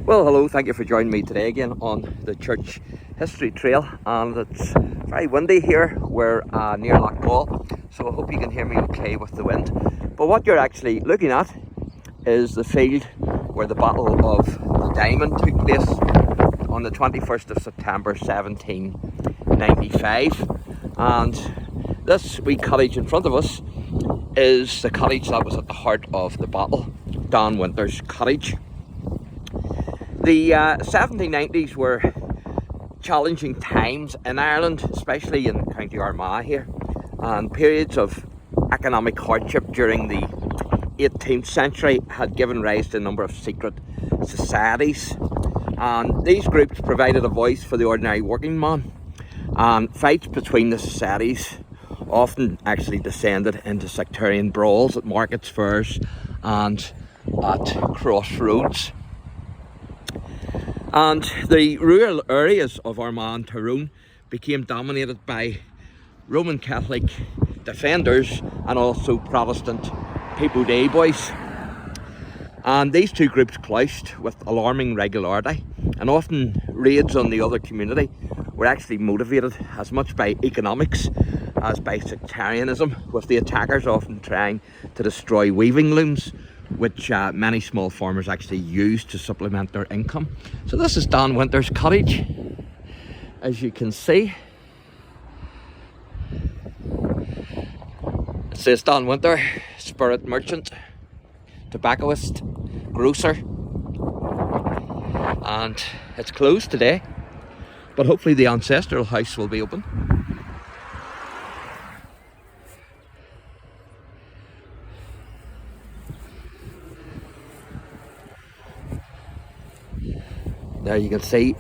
Well, hello, thank you for joining me today again on the church history trail, and it's very windy here. We're near Loch Gall, so I hope you can hear me okay with the wind. But what you're actually looking at is the field where the Battle of the Diamond took place on the 21st of September 1795, and this wee cottage in front of us is the cottage that was at the heart of the battle, Don Winter's cottage. The 1790s were challenging times in Ireland, especially in County Armagh here, and periods of economic hardship during the 18th century had given rise to a number of secret societies, and these groups provided a voice for the ordinary working man, and fights between the societies often actually descended into sectarian brawls at markets, fairs and at crossroads. And the rural areas of Armagh and Tyrone became dominated by Roman Catholic defenders and also Protestant People Day boys. And these two groups clashed with alarming regularity, and often raids on the other community were actually motivated as much by economics as by sectarianism, with the attackers often trying to destroy weaving looms, which many small farmers actually used to supplement their income. So this is Don Winter's cottage, as you can see. It says Don Winter, spirit merchant, tobacconist, grocer, and it's closed today, but hopefully the ancestral house will be open. There you can see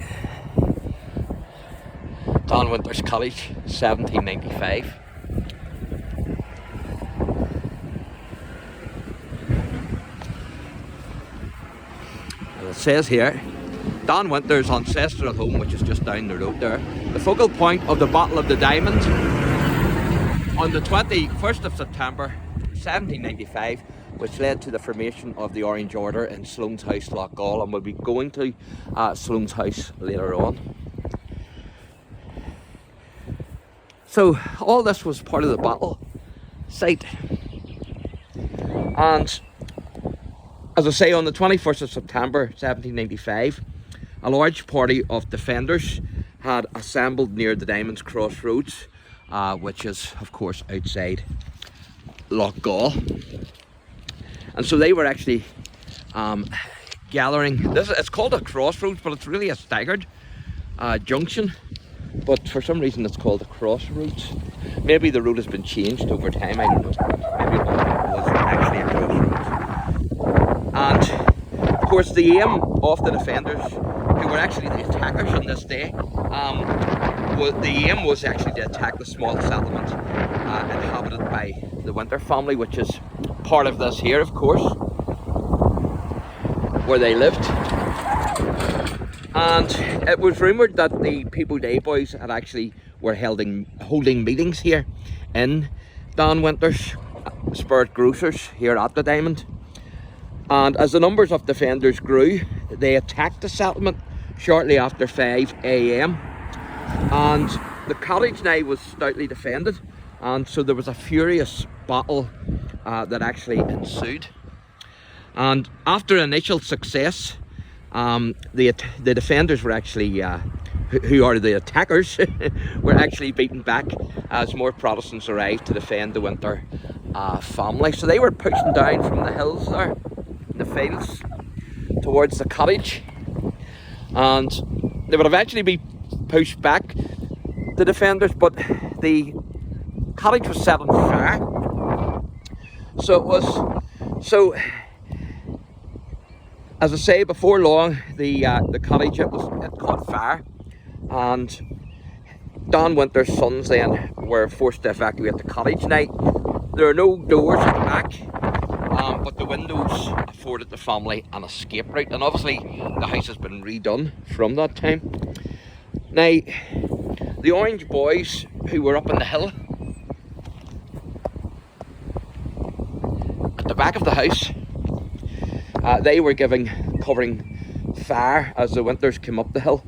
Don Winter's cottage, 1795. As it says here, Don Winter's ancestral home, which is just down the road there, the focal point of the Battle of the Diamond on the 21st of September 1795, which led to the formation of the Orange Order in Sloane's House, Loch Gall, and we'll be going to Sloane's House later on. So all this was part of the battle site, and as I say, on the 21st of September 1795, a large party of defenders had assembled near the Diamond Crossroads, which is of course outside Loch Gall. And so they were actually gathering. It's called a crossroads, but it's really a staggered junction. But for some reason it's called a crossroads. Maybe the road has been changed over time, I don't know. Maybe it was actually a crossroads. And of course the aim of the defenders, who were actually the attackers on this day, the aim was actually to attack the small settlement inhabited by the Winter family, which is part of this here, of course, where they lived. And it was rumoured that the People Day boys had actually were holding meetings here in Don Winter's spirit grocers here at the Diamond. And as the numbers of defenders grew, they attacked the settlement shortly after 5 AM, and the cottage now was stoutly defended, and so there was a furious battle that actually ensued. And after initial success, the defenders were actually, who are the attackers, were actually beaten back as more Protestants arrived to defend the Winter family. So they were pushing down from the hills there, in the fields, towards the cottage, and they would eventually be pushed back, the defenders, but the cottage was set on fire. So as I say, before long the cottage it caught fire, and Don Winter's sons then were forced to evacuate the cottage. Now there are no doors at the back, but the windows afforded the family an escape route, and obviously the house has been redone from that time. Now the Orange boys, who were up on the hill at the back of the house, they were covering fire as the Winters came up the hill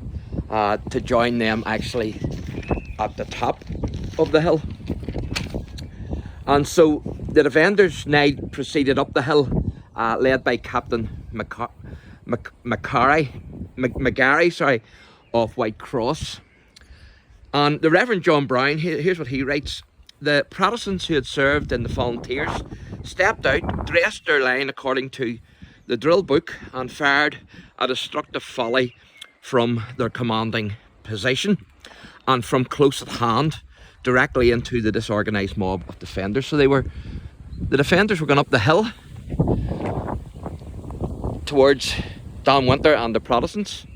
to join them actually at the top of the hill. And so the defenders now proceeded up the hill, led by Captain McGarry of White Cross. And the Reverend John Brown, here's what he writes: the Protestants who had served in the volunteers stepped out, dressed their line according to the drill book, and fired a destructive volley from their commanding position and from close at hand directly into the disorganised mob of defenders. So the defenders were going up the hill towards Don Winter and the Protestants,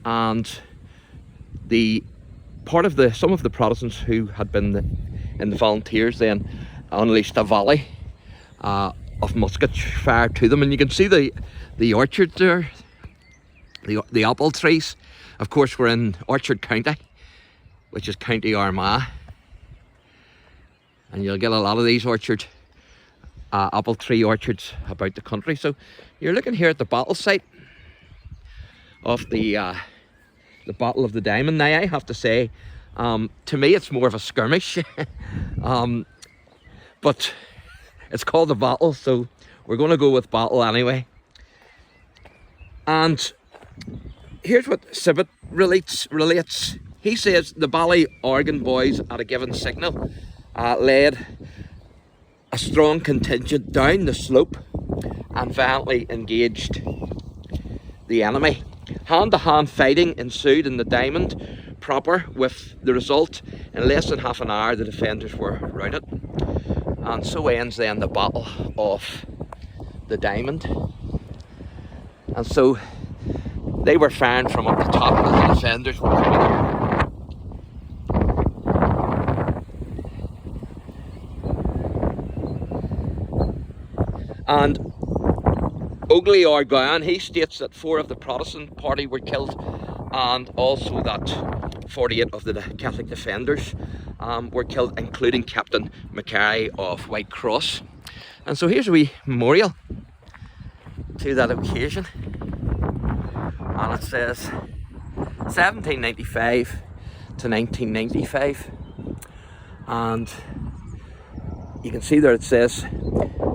and some of the Protestants who had been in the volunteers then unleashed a volley of musket fire to them. And you can see the orchard there, the apple trees. Of course, we're in Orchard County, which is County Armagh, and you'll get a lot of these apple tree orchards about the country. So you're looking here at the battle site of the Battle of the Diamond. Now, I have to say, to me it's more of a skirmish, but it's called a battle, so we're going to go with battle anyway. And here's what Sibbett relates. He says the Bally organ boys at a given signal led a strong contingent down the slope and violently engaged the enemy. Hand-to-hand fighting ensued in the Diamond proper, with the result in less than half an hour the defenders were routed. And so ends then the Battle of the Diamond. And so they were firing from up the top, and the defenders were coming up. And Ogley Argowan, he states that 4 of the Protestant party were killed, and also that 48 of the Catholic defenders were killed, including Captain McCarry of White Cross. And so here's a wee memorial to that occasion, and it says 1795 to 1995, and you can see there it says,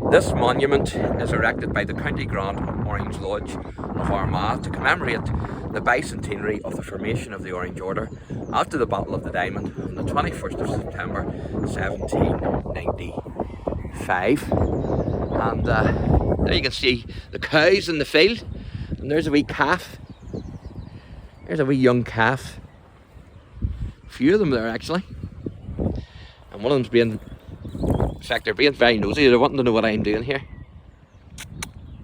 this monument is erected by the County Grand Orange Lodge of Armagh to commemorate the bicentenary of the formation of the Orange Order after the Battle of the Diamond on the 21st of September 1795. And there you can see the cows in the field, and there's a wee calf. There's a wee young calf. A few of them there actually, and one of them's being, in fact, they're being very nosy. They're wanting to know what I'm doing here.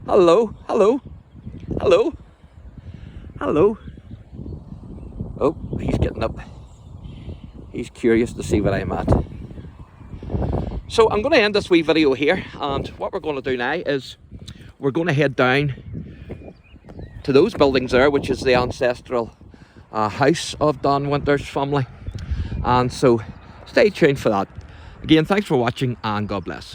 Hello, hello, hello, hello. Oh, he's getting up. He's curious to see what I'm at. So I'm going to end this wee video here, and what we're going to do now is we're going to head down to those buildings there, which is the ancestral house of Don Winter's family. And so stay tuned for that. Again, thanks for watching, and God bless.